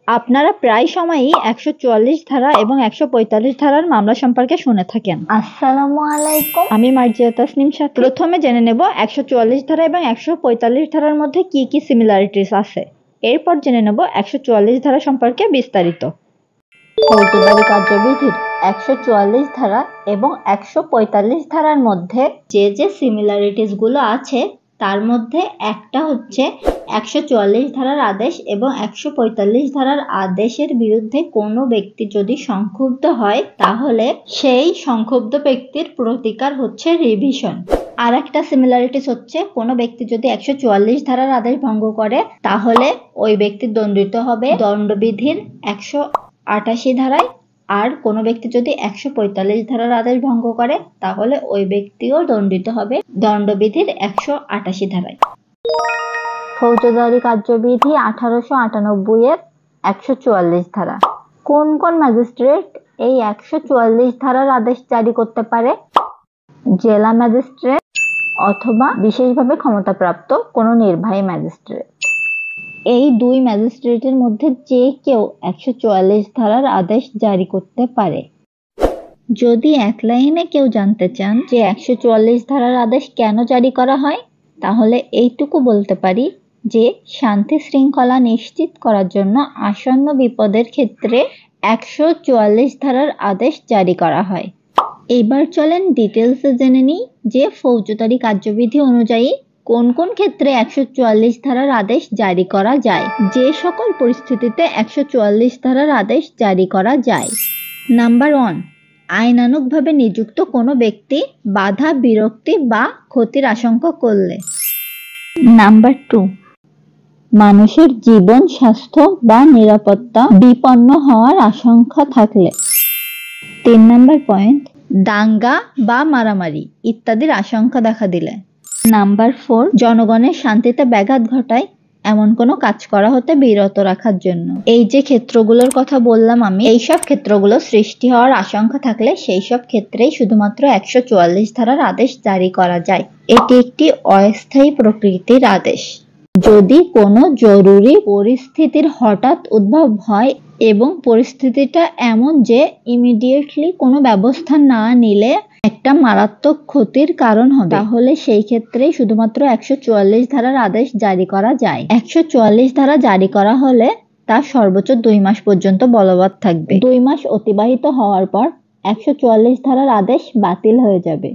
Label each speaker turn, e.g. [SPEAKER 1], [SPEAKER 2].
[SPEAKER 1] আপনারা প্রায় সময়ই ১৪৪ ধারা এবং ১৪৫ ধারার মামলা সম্পর্কে শুনে থাকেন।
[SPEAKER 2] আসসালামু আলাইকুম।
[SPEAKER 1] আমি মার্জিয়া তাসনিম সাথী। প্রথমে জেনে নেব ১৪৪ ধারা এবং ১৪৫ ধারার মধ্যে কি কি সিমিলারিটিস আছে। এরপর জেনে নেব ১৪৪ ধারা সম্পর্কে বিস্তারিত।
[SPEAKER 2] ফৌজদারি কার্যবিধির ১৪৪ ধারা এবং ১৪৫ ধারার মধ্যে যে সিমিলারিটিস গুলো আছে তার মধ্যে একটা হচ্ছে ১৪৪ ধারার আদেশ এবং ১৪৫ ধারার আদেশের বিরুদ্ধে কোনো ব্যক্তি যদি সংক্ষুব্ধ হয় তাহলে সেই সংক্ষুব্ধ ব্যক্তির প্রতিকার হচ্ছে রিভিশন। আর একটা সিমিলারিটিস হচ্ছে কোনো ব্যক্তি যদি ১৪৪ ধারার আদেশ ভঙ্গ করে তাহলে ওই ব্যক্তি দণ্ডিত হবে দণ্ডবিধির ১৮৮ ধারায়। আর কোনো ব্যক্তি যদি ১৪৫ ধারার আদেশ ভঙ্গ করে তাহলে ওই ব্যক্তিও দণ্ডিত হবে দণ্ডবিধির ১৮৮ ধারায়। ফৌজদারি কার্যবিধি ১৮৯৮ এর ১৪৪ ধারা। কোন কোন ম্যাজিস্ট্রেট এই ১৪৪ ধারার আদেশ জারি করতে পারে? জেলা ম্যাজিস্ট্রেট অথবা বিশেষভাবে ক্ষমতাপ্রাপ্ত কোনো নির্বাহী ম্যাজিস্ট্রেট। এই দুই ম্যাজিস্ট্রেটের মধ্যে যে কেউ ১৪৪ ধারার আদেশ জারি করতে পারে। যদি এক লাইনে কেউ জানতে চান যে ১৪৪ ধারার আদেশ কেন জারি করা হয় তাহলে এইটুকু বলতে পারি যে শান্তি শৃঙ্খলা নিশ্চিত করার জন্য আসন্ন বিপদের ক্ষেত্রে ১৪৪ ধারার আদেশ জারি করা হয়। এবার চলেন ডিটেলসে জেনে নিই যে ফৌজদারি কার্যবিধি অনুযায়ী কোন কোন ক্ষেত্রে ১৪৪ ধারার আদেশ জারি করা যায়, যে সকল পরিস্থিতিতে ১৪৪ ধারার আদেশ জারি করা যায়। নাম্বার 1, আইনানুগভাবে নিযুক্ত কোনো ব্যক্তি বাধা বিরক্তি বা ক্ষতির আশঙ্কা করলে। নাম্বার 2, মানুষের জীবন স্বাস্থ্য বা নিরাপত্তা বিপন্ন হওয়ার আশঙ্কা থাকলে। 3 নাম্বার পয়েন্ট, দাঙ্গা বা মারামারি ইত্যাদির আশঙ্কা দেখা দিলে। নাম্বার 4, জনগণের শান্তিতে ব্যাঘাত ঘটায় এমন কোনো কাজ করা হতে বিরত রাখার জন্য। এই যে ক্ষেত্রগুলোর কথা বললাম আমি, এইসব ক্ষেত্রগুলো সৃষ্টি হওয়ার আশঙ্কা থাকলে সেই সব ক্ষেত্রেই শুধুমাত্র ১৪৪ ধারার আদেশ জারি করা যায়। এটি একটি অস্থায়ী প্রকৃতির আদেশ। যদি কোনো জরুরি পরিস্থিতির হঠাৎ উদ্ভব হয় এবং পরিস্থিতিটা এমন যে ইমিডিয়েটলি কোনো ব্যবস্থা না নিলে একটা মারাত্মক ক্ষতির কারণ হবে, তাহলে সেই ক্ষেত্রে শুধুমাত্র ১৪৪ ধারার আদেশ জারি করা যায়। ১৪৪ ধারা জারি করা হলে তা সর্বোচ্চ ২ মাস পর্যন্ত বলবৎ থাকবে। ২ মাস অতিবাহিত হওয়ার পর ১৪৪ ধারার আদেশ বাতিল হয়ে যাবে।